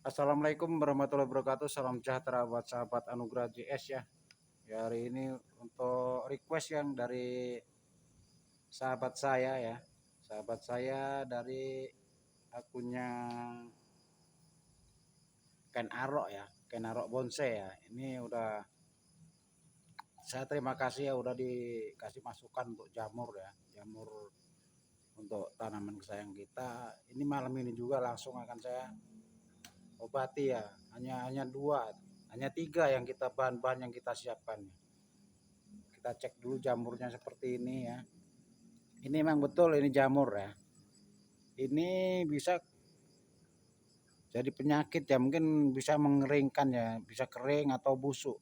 Assalamualaikum warahmatullahi wabarakatuh. Salam sejahtera buat sahabat Anugerah JS ya. Ya, hari ini untuk request yang dari sahabat saya ya. Sahabat saya dari akunnya Ken Arok ya. Ken Arok Bonsai ya. Ini udah saya terima kasih ya udah dikasih masukan untuk jamur ya. Jamur untuk tanaman kesayangan kita. Ini malam ini juga langsung akan saya obati ya. Hanya dua, hanya tiga yang kita bahan-bahan yang kita siapkan. Kita cek dulu jamurnya seperti ini ya. Ini memang betul ini jamur ya. Ini bisa jadi penyakit ya, mungkin bisa mengeringkan ya, bisa kering atau busuk.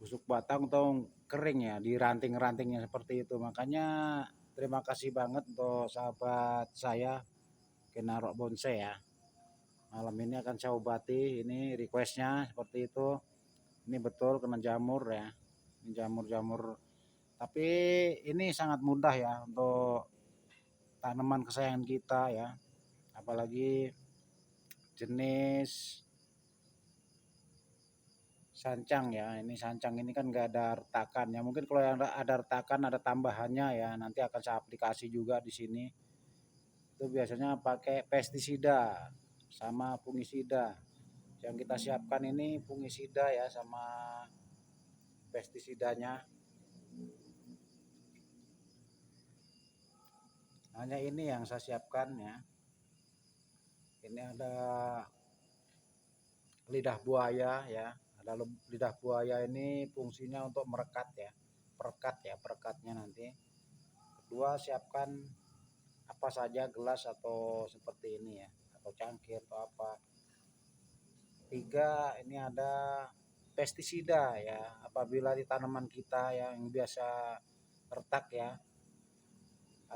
Busuk batang atau kering ya di ranting-rantingnya seperti itu. Makanya terima kasih banget untuk sahabat saya Kenarok Bonsai ya. Malam ini akan saya obati, ini requestnya seperti itu. Ini betul kena jamur ya. Ini jamur-jamur. Tapi ini sangat mudah ya untuk tanaman kesayangan kita ya, apalagi jenis sancang ya. Ini sancang ini kan nggak ada retakan ya, mungkin kalau yang ada retakan ada tambahannya ya, nanti akan saya aplikasi juga di sini. Itu biasanya pakai pestisida sama fungisida. Yang kita siapkan ini fungisida ya sama pestisidanya. Hanya ini yang saya siapkan ya. Ini ada lidah buaya ya. Ada lidah buaya, ini fungsinya untuk merekat ya. Perekatnya nanti. Kedua, siapkan apa saja gelas atau seperti ini ya, atau cangkir atau apa. Tiga, ini ada pestisida ya. Apabila di tanaman kita yang biasa retak ya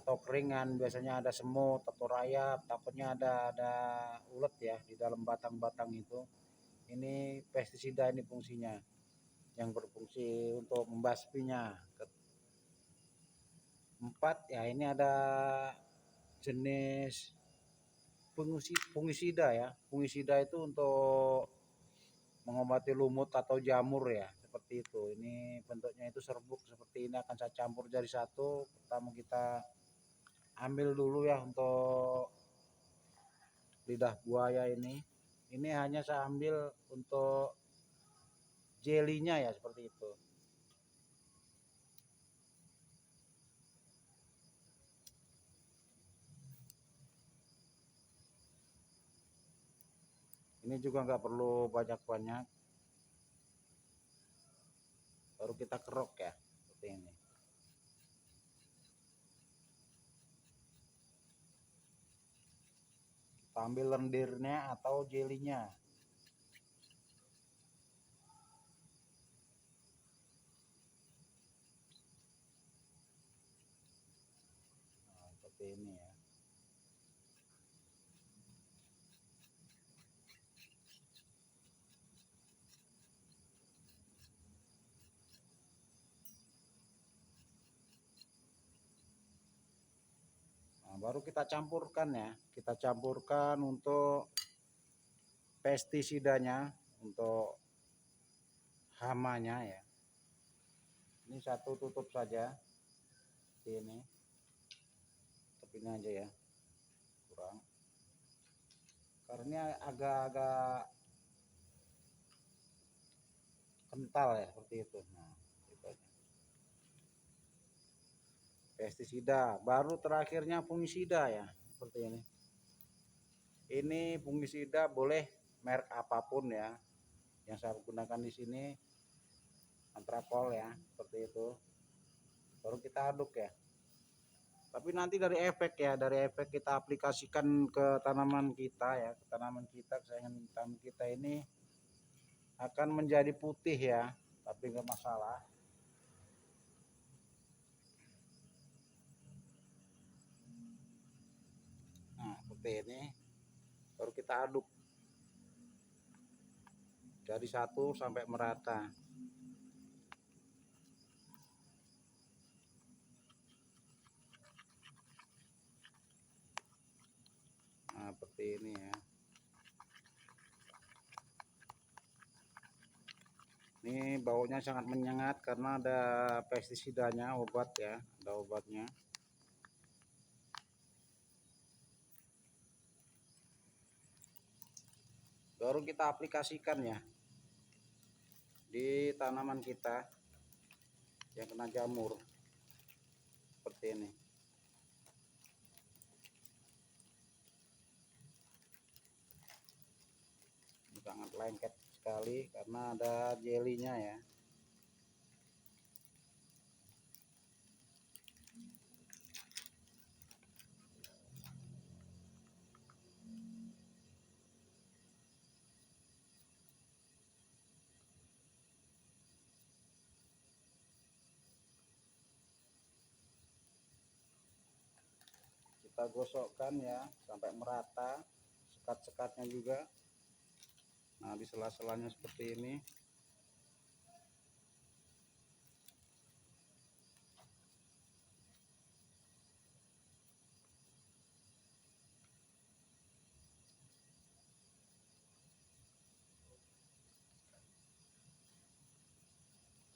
atau keringan, biasanya ada semut atau rayap, takutnya ada ulet ya di dalam batang-batang itu. Ini pestisida ini fungsinya, yang berfungsi untuk membasminya. Empat ya, ini ada jenis fungisida ya. Fungisida itu untuk mengobati lumut atau jamur ya, seperti itu. Ini bentuknya itu serbuk seperti ini, akan saya campur jadi satu. Pertama kita ambil dulu ya untuk lidah buaya ini. Ini hanya saya ambil untuk jelinya ya, seperti itu. Ini juga nggak perlu banyak-banyak, baru kita kerok ya, seperti ini. Kita ambil lendirnya atau jelinya. Nah, seperti ini ya. Nah, baru kita campurkan ya. Kita campurkan untuk pestisidanya, untuk hamanya ya. Ini satu tutup saja, seperti ini. Tutup ini aja ya, kurang. Karena agak-agak kental ya, seperti itu. Nah, itu aja. Pestisida, baru terakhirnya fungisida ya, seperti ini. Ini fungisida boleh merek apapun ya. Yang saya gunakan di sini Antrakol ya, seperti itu. Baru kita aduk ya. Tapi nanti dari efek ya, dari efek kita aplikasikan ke tanaman kita ya, ke tanaman kita, kesayangan tanaman kita ini akan menjadi putih ya, tapi nggak masalah. Nah, seperti ini. Baru kita aduk dari satu sampai merata. Nah, seperti ini ya. Ini baunya sangat menyengat karena ada pestisidanya, obat ya, ada obatnya. Baru kita aplikasikan ya di tanaman kita yang kena jamur seperti ini. Sangat lengket sekali karena ada jelinya ya. Kita gosokkan ya sampai merata, sekat-sekatnya juga. Nah, di sela-selanya seperti ini.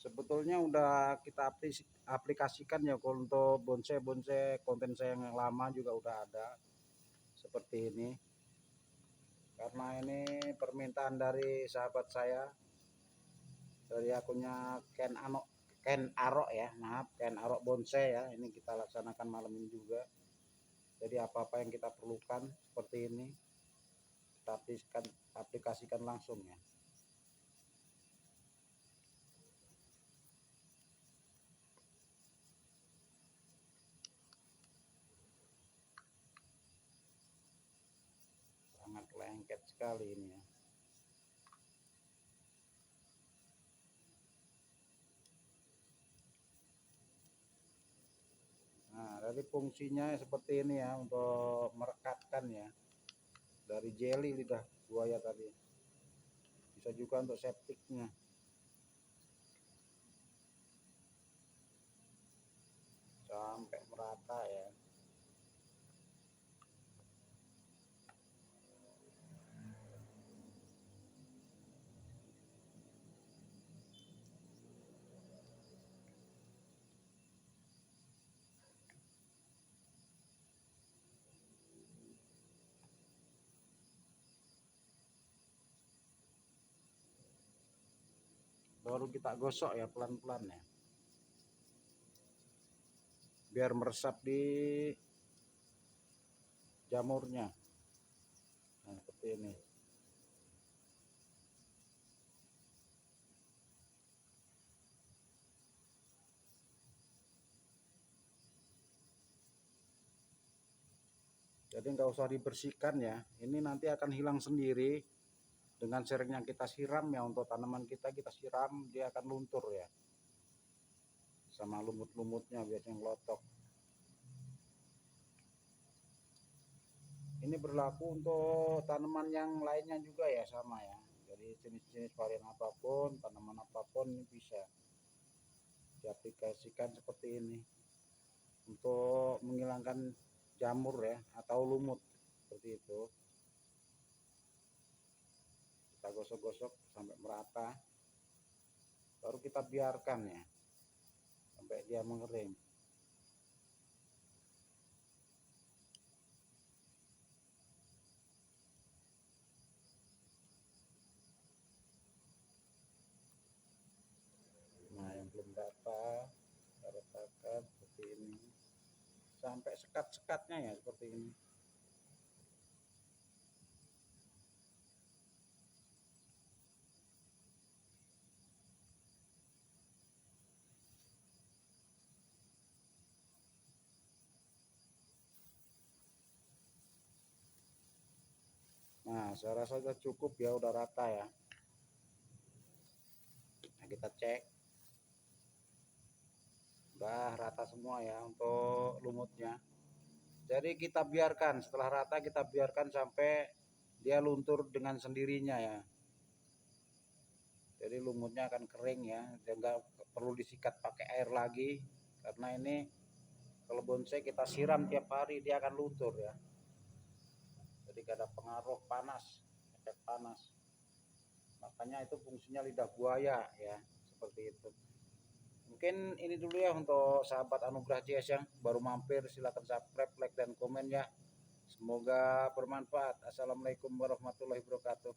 Sebetulnya udah kita aplikasikan ya untuk bonsai konten saya yang lama juga udah ada seperti ini. Karena ini permintaan dari sahabat saya dari akunnya Ken Arok ya, maaf, Ken Arok Bonsai ya. Ini kita laksanakan malam ini juga. Jadi apa-apa yang kita perlukan seperti ini kita aplikasikan langsung ya. Sangat lengket sekali ini ya. Nah, dari fungsinya seperti ini ya, untuk merekatkan ya, dari jeli lidah buaya tadi, bisa juga untuk septiknya. Sampai merata ya. Baru kita gosok ya pelan-pelan ya, biar meresap di jamurnya. Nah, seperti ini. Jadi nggak usah dibersihkan ya, ini nanti akan hilang sendiri dengan sering yang kita siram ya. Untuk tanaman kita siram, dia akan luntur ya, sama lumut-lumutnya biasanya ngelotok. Ini berlaku untuk tanaman yang lainnya juga ya, sama ya. Jadi jenis-jenis varian apapun, tanaman apapun ini bisa diaplikasikan seperti ini untuk menghilangkan jamur ya atau lumut seperti itu. Kita gosok-gosok sampai merata, baru kita biarkan ya sampai dia mengering. Nah, yang belum rata kita ratakan seperti ini sampai sekat-sekatnya ya seperti ini. Nah, saya rasa sudah cukup ya, udah rata ya. Nah, kita cek udah rata semua ya untuk lumutnya. Jadi kita biarkan, setelah rata kita biarkan sampai dia luntur dengan sendirinya ya. Jadi lumutnya akan kering ya, dan nggak perlu disikat pakai air lagi, karena ini kalau bonsai kita siram tiap hari dia akan luntur ya. Jadi gak ada pengaruh panas, efek panas. makanya itu fungsinya lidah buaya ya, seperti itu. Mungkin ini dulu ya untuk sahabat Anugerah CS yang baru mampir, silakan subscribe, like dan komen ya. Semoga bermanfaat. Assalamualaikum warahmatullahi wabarakatuh.